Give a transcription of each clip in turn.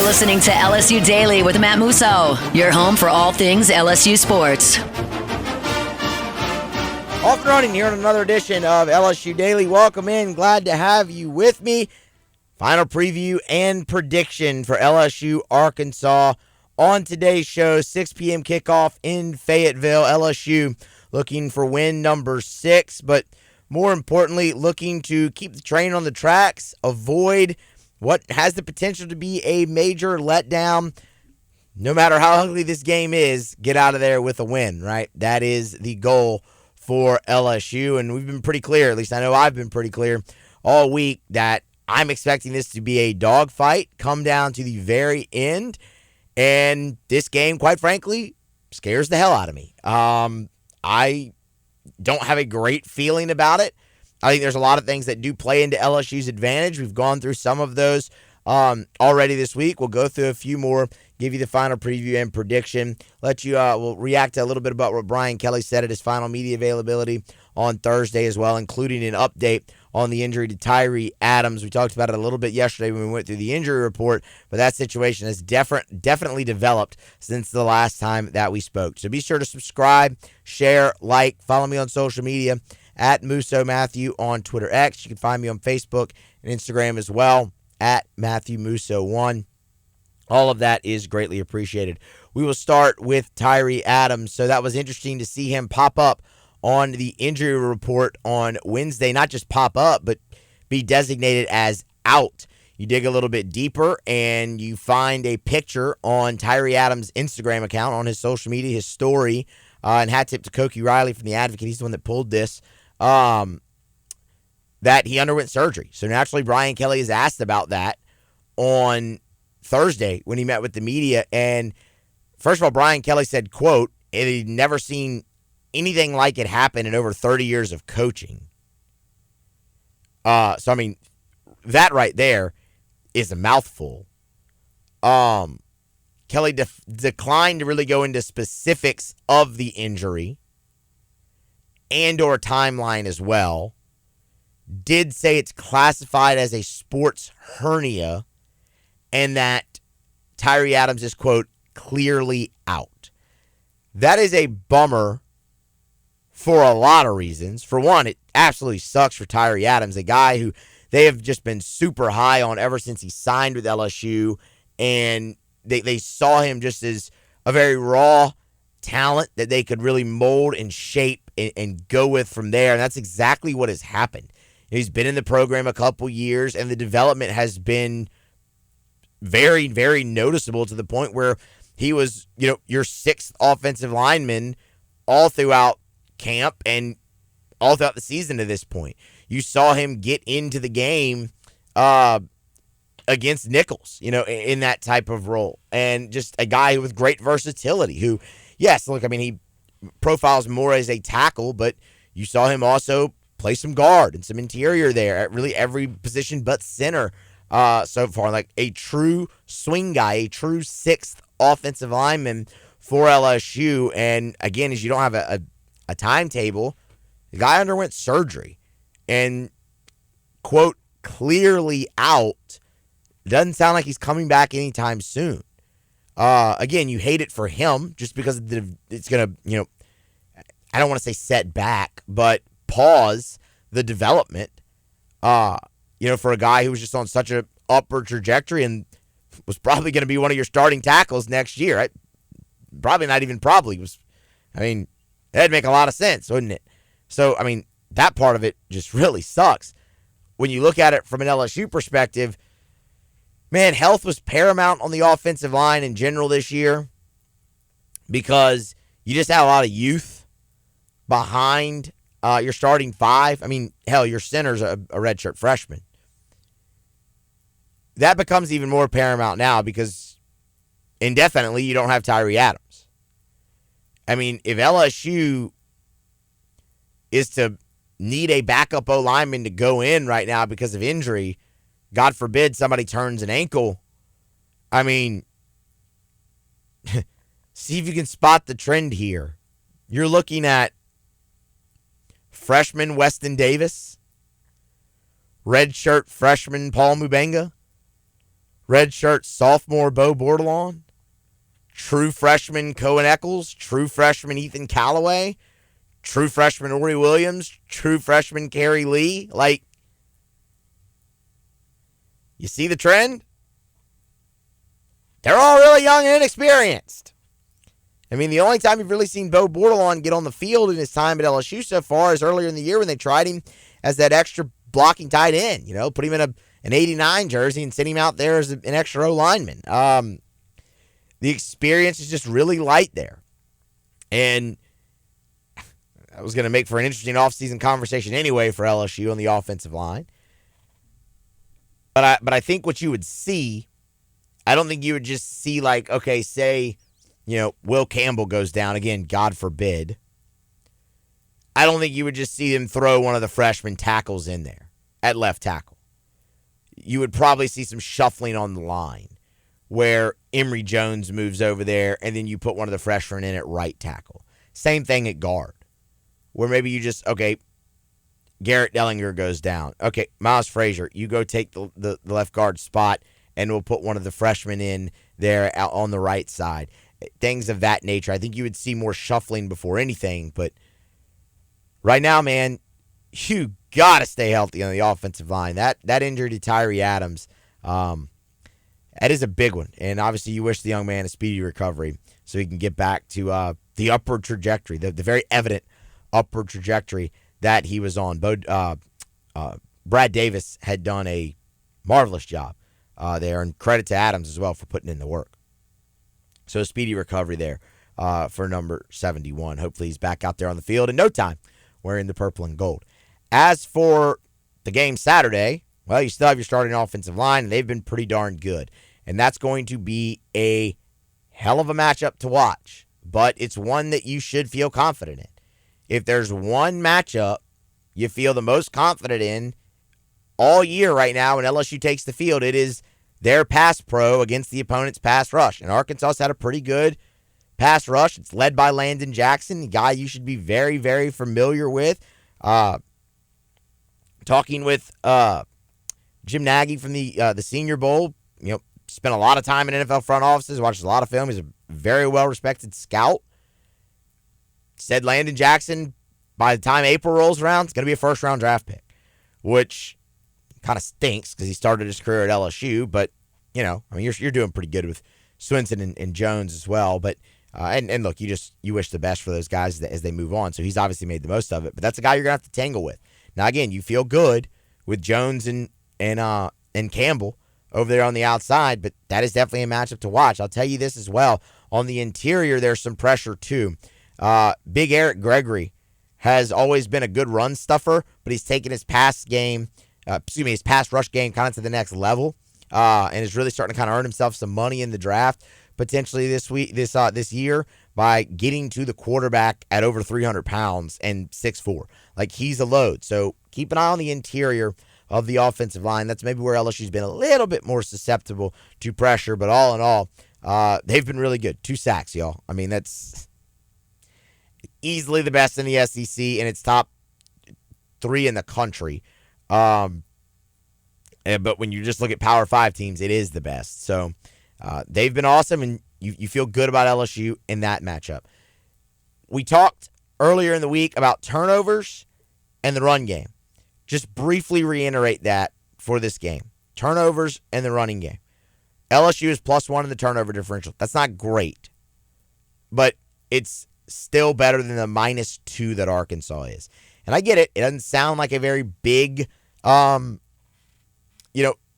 listening to LSU Daily with Matt Musso, your home for all things LSU sports. Off and running here on another edition of LSU Daily. Welcome in. Glad to have you with me. Final preview and prediction for LSU Arkansas on today's show. 6 p.m. kickoff in Fayetteville. LSU looking for win number 6, but more importantly, looking to keep the train on the tracks, avoid what has the potential to be a major letdown. No matter how ugly this game is, get out of there with a win, right? That is the goal for LSU, and we've been pretty clear, at least I know I've been pretty clear all week, that I'm expecting this to be a dogfight, come down to the very end, and this game, quite frankly, scares the hell out of me. I don't have a great feeling about it. I think there's a lot of things that do play into LSU's advantage. We've gone through some of those already this week. We'll go through a few more, give you the final preview and prediction. We'll react to a little bit about what Brian Kelly said at his final media availability on Thursday as well, including an update on the injury to Tyree Adams. We talked about it a little bit yesterday when we went through the injury report, but that situation has definitely developed since the last time that we spoke. So be sure to subscribe, share, like, follow me on social media at Musso Matthew on Twitter X. You can find me on Facebook and Instagram as well at Matthew Musso 1. All of that is greatly appreciated. We will start with Tyree Adams. So that was interesting to see him pop up on the injury report on Wednesday. Not just pop up, but be designated as out. You dig a little bit deeper and you find a picture on Tyree Adams' Instagram account, on his social media, his story, and hat tip to Koki Riley from The Advocate. He's the one that pulled this. That he underwent surgery. So naturally, Brian Kelly is asked about that on Thursday when he met with the media. And first of all, Brian Kelly said, quote, he'd never seen anything like it happen in over 30 years of coaching. So, I mean, that right there is a mouthful. Kelly declined to really go into specifics of the injury and or timeline as well. Did say it's classified as a sports hernia and that Tyree Adams is, quote, clearly out. That is a bummer for a lot of reasons. For one, it absolutely sucks for Tyree Adams, a guy who they have just been super high on ever since he signed with LSU, and they saw him just as a very raw talent that they could really mold and shape and go with from there, and that's exactly what has happened. He's been in the program a couple years, and the development has been very, very noticeable to the point where he was, your 6th offensive lineman all throughout camp and all throughout the season to this point. You saw him get into the game against Nichols, in that type of role. And just a guy with great versatility who, yes, look, I mean, he profiles more as a tackle, but you saw him also play some guard and some interior there at really every position but center so far. Like a true swing guy, a true 6th offensive lineman for LSU. And again, as you don't have a timetable, the guy underwent surgery and, quote, clearly out. Doesn't sound like he's coming back anytime soon. Again, you hate it for him just because it's going to, I don't want to say set back, but pause the development, for a guy who was just on such a upward trajectory and was probably going to be one of your starting tackles next year. Right? Probably not even probably. That'd make a lot of sense, wouldn't it? So, that part of it just really sucks. When you look at it from an LSU perspective, man, health was paramount on the offensive line in general this year because you just had a lot of youth behind your starting 5. Your center's a redshirt freshman. That becomes even more paramount now because indefinitely you don't have Tyree Adams. If LSU is to need a backup O-lineman to go in right now because of injury, God forbid somebody turns an ankle, see if you can spot the trend here. You're looking at freshman Weston Davis, redshirt freshman Paul Mubenga, redshirt sophomore Bo Bordelon, true freshman Cohen Eccles, true freshman Ethan Callaway, true freshman Ori Williams, true freshman Kerry Lee. Like, you see the trend? They're all really young and inexperienced. I mean, the only time you've really seen Bo Bordelon get on the field in his time at LSU so far is earlier in the year when they tried him as that extra blocking tight end. Put him in an 89 jersey and sent him out there as an extra O-lineman. The experience is just really light there. And I was going to make for an interesting offseason conversation anyway for LSU on the offensive line. But I think what you would see, I don't think you would just see like, okay, say, Will Campbell goes down again, God forbid. I don't think you would just see them throw one of the freshman tackles in there at left tackle. You would probably see some shuffling on the line where Emory Jones moves over there and then you put one of the freshmen in at right tackle. Same thing at guard, where maybe you just, okay, Garrett Dellinger goes down. Okay, Miles Frazier, you go take the left guard spot and we'll put one of the freshmen in there out on the right side. Things of that nature. I think you would see more shuffling before anything, but right now, man, you got to stay healthy on the offensive line. That injury to Tyree Adams, that is a big one. And obviously you wish the young man a speedy recovery so he can get back to the upward trajectory, the very evident upward trajectory that he was on. Brad Davis had done a marvelous job there, and credit to Adams as well for putting in the work. So a speedy recovery there for number 71. Hopefully he's back out there on the field in no time wearing the purple and gold. As for the game Saturday, well, you still have your starting offensive line, and they've been pretty darn good. And that's going to be a hell of a matchup to watch, but it's one that you should feel confident in. If there's one matchup you feel the most confident in all year right now when LSU takes the field, it is their pass pro against the opponent's pass rush. And Arkansas had a pretty good pass rush. It's led by Landon Jackson, a guy you should be very, very familiar with. Talking with Jim Nagy from the Senior Bowl, spent a lot of time in NFL front offices, watches a lot of film. He's a very well-respected scout. Said Landon Jackson, by the time April rolls around, it's going to be a first-round draft pick, which kind of stinks because he started his career at LSU. But, you're doing pretty good with Swinson and Jones as well. But and look, you wish the best for those guys as they move on. So he's obviously made the most of it. But that's a guy you're going to have to tangle with. Now, again, you feel good with Jones and Campbell over there on the outside, but that is definitely a matchup to watch. I'll tell you this as well. On the interior, there's some pressure too. Big Eric Gregory has always been a good run stuffer, but he's taken his pass rush game kind of to the next level, and is really starting to kind of earn himself some money in the draft potentially this year by getting to the quarterback at over 300 pounds and 6'4". Like, he's a load. So keep an eye on the interior of the offensive line. That's maybe where LSU's been a little bit more susceptible to pressure, but all in all, they've been really good. 2 sacks, y'all. I mean, that's easily the best in the SEC, and it's top 3 in the country. But when you just look at Power 5 teams, it is the best. So they've been awesome, and you feel good about LSU in that matchup. We talked earlier in the week about turnovers and the run game. Just briefly reiterate that for this game. Turnovers and the running game. LSU is +1 in the turnover differential. That's not great, but it's still better than the -2 that Arkansas is. And I get it. It doesn't sound like a very big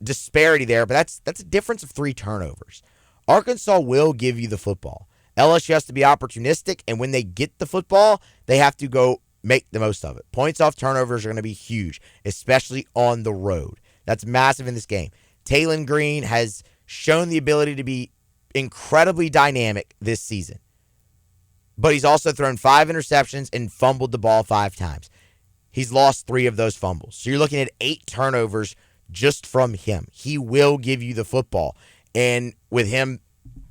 disparity there, but that's a difference of 3 turnovers. Arkansas will give you the football. LSU has to be opportunistic, and when they get the football, they have to go make the most of it. Points off turnovers are going to be huge, especially on the road. That's massive in this game. Taylon Green has shown the ability to be incredibly dynamic this season, but he's also thrown 5 interceptions and fumbled the ball 5 times. He's lost 3 of those fumbles. So you're looking at 8 turnovers just from him. He will give you the football. And with him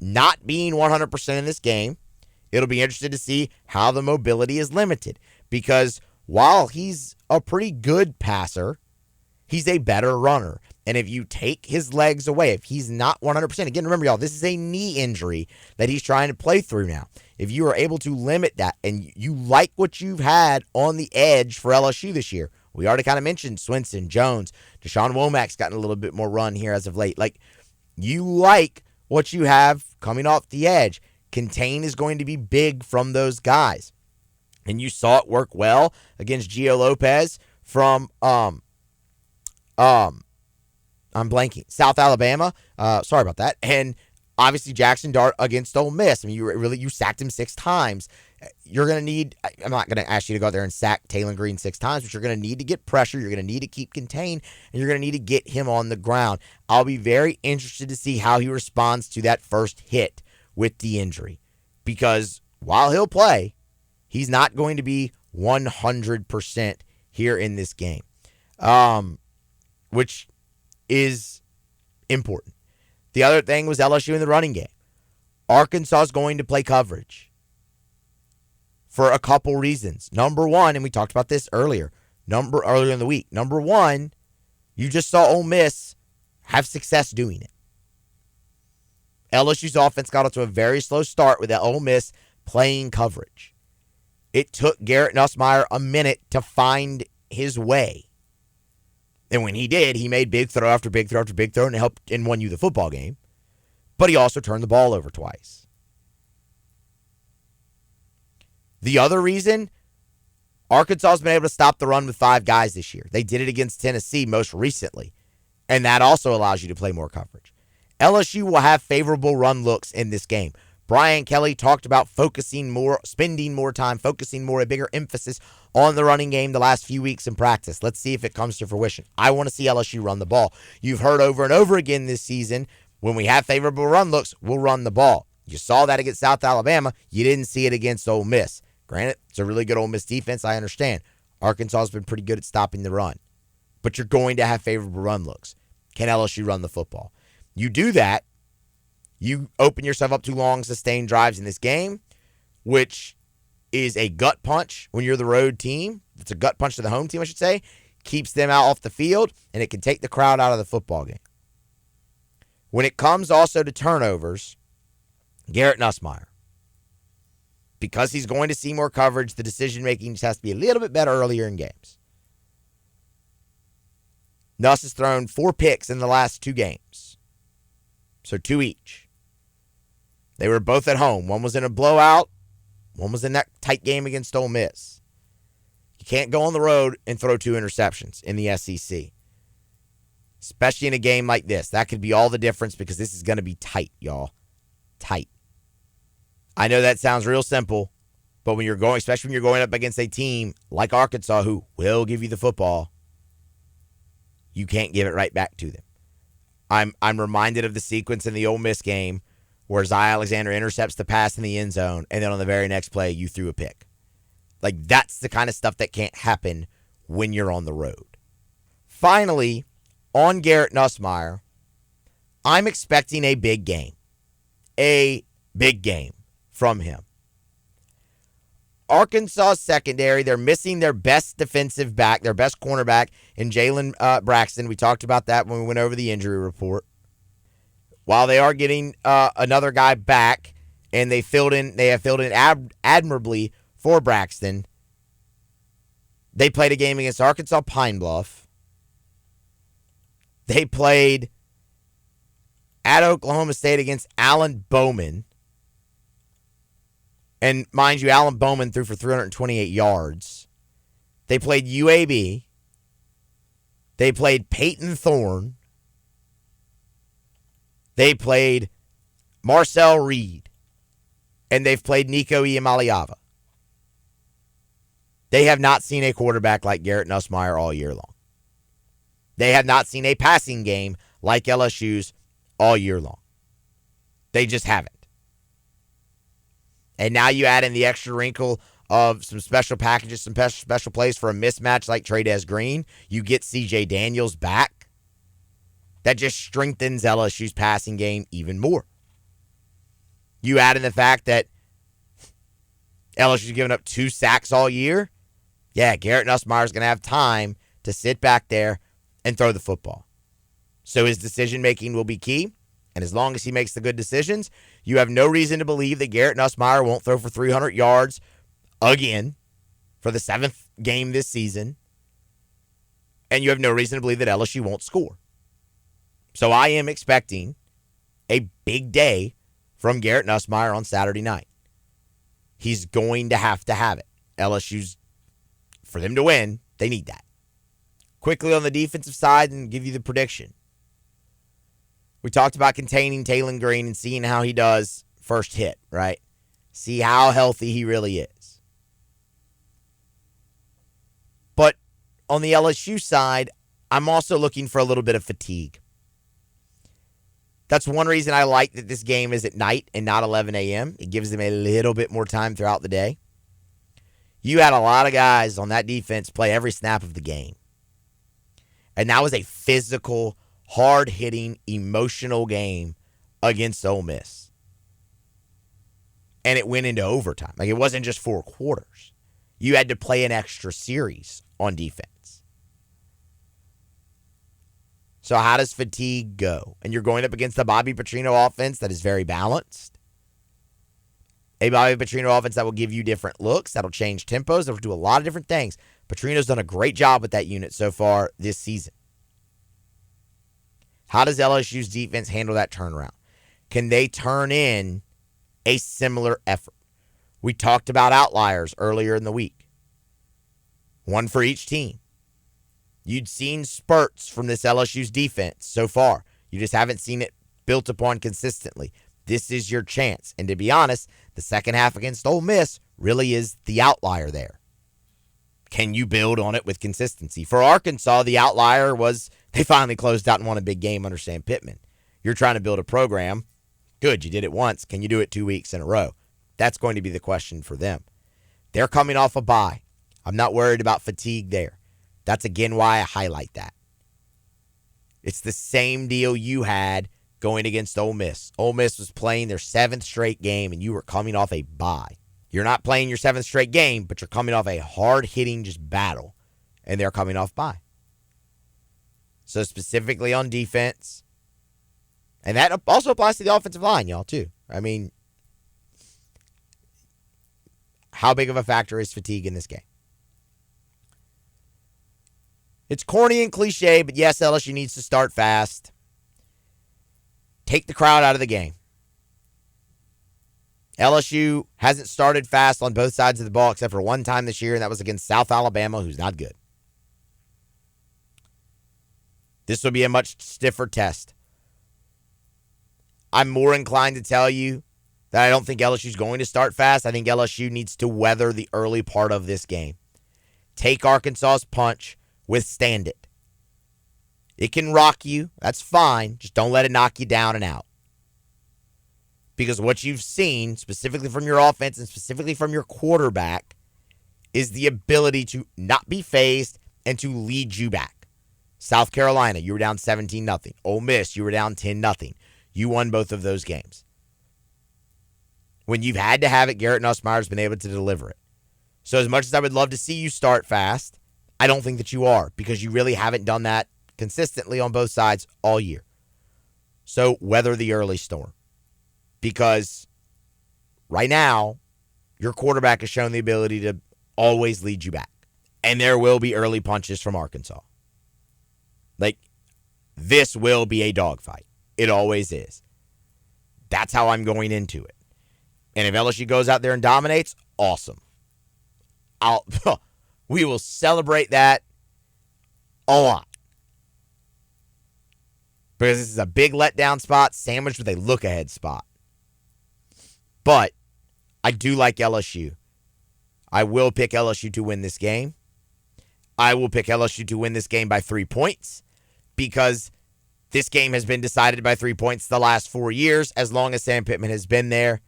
not being 100% in this game, it'll be interesting to see how the mobility is limited. Because while he's a pretty good passer, he's a better runner. And if you take his legs away, if he's not 100%, again, remember, y'all, this is a knee injury that he's trying to play through now. If you are able to limit that and you like what you've had on the edge for LSU this year, we already kind of mentioned Swinson, Jones, Deshaun Womack's gotten a little bit more run here as of late. Like, you like what you have coming off the edge. Contain is going to be big from those guys. And you saw it work well against Gio Lopez from I'm blanking. South Alabama. Sorry about that. And obviously Jackson Dart against Ole Miss. I mean, you sacked him 6 times. You're going to need, I'm not going to ask you to go out there and sack Taylor Green 6 times, but you're going to need to get pressure. You're going to need to keep contained, and you're going to need to get him on the ground. I'll be very interested to see how he responds to that first hit with the injury, because while he'll play, he's not going to be 100% here in this game, which is important. The other thing was LSU in the running game. Arkansas is going to play coverage for a couple reasons. Number one, and we talked about this earlier in the week. Number one, you just saw Ole Miss have success doing it. LSU's offense got off to a very slow start with Ole Miss playing coverage. It took Garrett Nussmeier a minute to find his way. And when he did, he made big throw after big throw after big throw and helped and won you the football game. But he also turned the ball over twice. The other reason, Arkansas has been able to stop the run with 5 guys this year. They did it against Tennessee most recently. And that also allows you to play more coverage. LSU will have favorable run looks in this game. Brian Kelly talked about focusing more, spending more time, focusing more, a bigger emphasis on the running game the last few weeks in practice. Let's see if it comes to fruition. I want to see LSU run the ball. You've heard over and over again this season, when we have favorable run looks, we'll run the ball. You saw that against South Alabama. You didn't see it against Ole Miss. Granted, it's a really good Ole Miss defense, I understand. Arkansas has been pretty good at stopping the run. But you're going to have favorable run looks. Can LSU run the football? You do that, you open yourself up to long, sustained drives in this game, which is a gut punch when you're the road team. It's a gut punch to the home team, I should say. Keeps them out off the field, and it can take the crowd out of the football game. When it comes also to turnovers, Garrett Nussmeier, because he's going to see more coverage, the decision-making just has to be a little bit better earlier in games. Nuss has thrown 4 picks in the last 2 games. So 2 each. They were both at home. One was in a blowout. One was in that tight game against Ole Miss. You can't go on the road and throw 2 interceptions in the SEC. Especially in a game like this. That could be all the difference because this is going to be tight, y'all. Tight. I know that sounds real simple, but when you're going, especially when you're going up against a team like Arkansas who will give you the football, you can't give it right back to them. I'm reminded of the sequence in the Ole Miss game where Zy Alexander intercepts the pass in the end zone, and then on the very next play, you threw a pick. Like, that's the kind of stuff that can't happen when you're on the road. Finally, on Garrett Nussmeier, I'm expecting a big game. A big game from him. Arkansas secondary, they're missing their best defensive back, their best cornerback in Jalen Braxton. We talked about that when we went over the injury report. While they are getting another guy back, and they have filled in admirably for Braxton, they played a game against Arkansas Pine Bluff. They played at Oklahoma State against Alan Bowman. And mind you, Alan Bowman threw for 328 yards. They played UAB. They played Peyton Thorne. They played Marcel Reed. And they've played Nico Iamaleava. They have not seen a quarterback like Garrett Nussmeier all year long. They have not seen a passing game like LSU's all year long. They just haven't. And now you add in the extra wrinkle of some special packages, some special plays for a mismatch like Trey'Dez Green. You get C.J. Daniels back. That just strengthens LSU's passing game even more. You add in the fact that LSU's given up 2 sacks all year. Yeah, Garrett Nussmeier is going to have time to sit back there and throw the football. So his decision-making will be key. And as long as he makes the good decisions, you have no reason to believe that Garrett Nussmeier won't throw for 300 yards again for the 7th game this season. And you have no reason to believe that LSU won't score. So I am expecting a big day from Garrett Nussmeier on Saturday night. He's going to have it. LSU's, for them to win, they need that. Quickly on the defensive side and give you the prediction. We talked about containing Taylen Green and seeing how he does first hit, right? See how healthy he really is. But on the LSU side, I'm also looking for a little bit of fatigue. That's one reason I like that this game is at night and not 11 a.m. It gives them a little bit more time throughout the day. You had a lot of guys on that defense play every snap of the game. And that was a physical, hard-hitting, emotional game against Ole Miss. And it went into overtime. Like, it wasn't just 4 quarters. You had to play an extra series on defense. So how does fatigue go? And you're going up against the Bobby Petrino offense that is very balanced. A Bobby Petrino offense that will give you different looks, that'll change tempos, that'll do a lot of different things. Petrino's done a great job with that unit so far this season. How does LSU's defense handle that turnaround? Can they turn in a similar effort? We talked about outliers earlier in the week. One for each team. You'd seen spurts from this LSU's defense so far. You just haven't seen it built upon consistently. This is your chance. And to be honest, the second half against Ole Miss really is the outlier there. Can you build on it with consistency? For Arkansas, the outlier was they finally closed out and won a big game under Sam Pittman. You're trying to build a program. Good, you did it once. Can you do it 2 weeks in a row? That's going to be the question for them. They're coming off a bye. I'm not worried about fatigue there. That's, again, why I highlight that. It's the same deal you had going against Ole Miss. Ole Miss was playing their 7th straight game, and you were coming off a bye. You're not playing your 7th straight game, but you're coming off a hard-hitting just battle, and they're coming off bye. So specifically on defense, and that also applies to the offensive line, y'all, too. I mean, how big of a factor is fatigue in this game? It's corny and cliche, but yes, LSU needs to start fast. Take the crowd out of the game. LSU hasn't started fast on both sides of the ball except for one time this year, and that was against South Alabama, who's not good. This will be a much stiffer test. I'm more inclined to tell you that I don't think LSU's going to start fast. I think LSU needs to weather the early part of this game. Take Arkansas's punch. Withstand it. It can rock you. That's fine. Just don't let it knock you down and out. Because what you've seen, specifically from your offense and specifically from your quarterback, is the ability to not be phased and to lead you back. South Carolina, you were down 17-0. Ole Miss, you were down 10-0. You won both of those games. When you've had to have it, Garrett Nussmeier's been able to deliver it. So as much as I would love to see you start fast, I don't think that you are, because you really haven't done that consistently on both sides all year. So weather the early storm. Because right now, your quarterback has shown the ability to always lead you back. And there will be early punches from Arkansas. Like, this will be a dogfight. It always is. That's how I'm going into it. And if LSU goes out there and dominates, awesome. We will celebrate that a lot. Because this is a big letdown spot sandwiched with a look-ahead spot. But I do like LSU. I will pick LSU to win this game. I will pick LSU to win this game by 3 points, because this game has been decided by 3 points the last 4 years, as long as Sam Pittman has been there.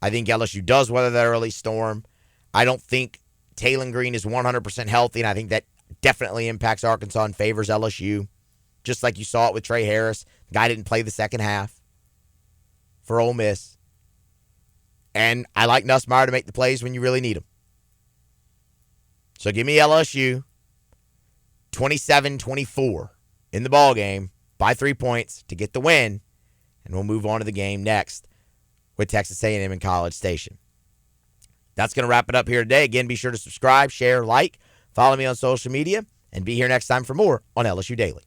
I think LSU does weather that early storm. I don't think Taylen Green is 100% healthy, and I think that definitely impacts Arkansas and favors LSU, just like you saw it with Trey Harris. The guy didn't play the second half for Ole Miss. And I like Nussmeier to make the plays when you really need them. So give me LSU 27-24 in the ballgame by 3 points to get the win, and we'll move on to the game next with Texas A&M and College Station. That's going to wrap it up here today. Again, be sure to subscribe, share, like, follow me on social media, and be here next time for more on LSU Daily.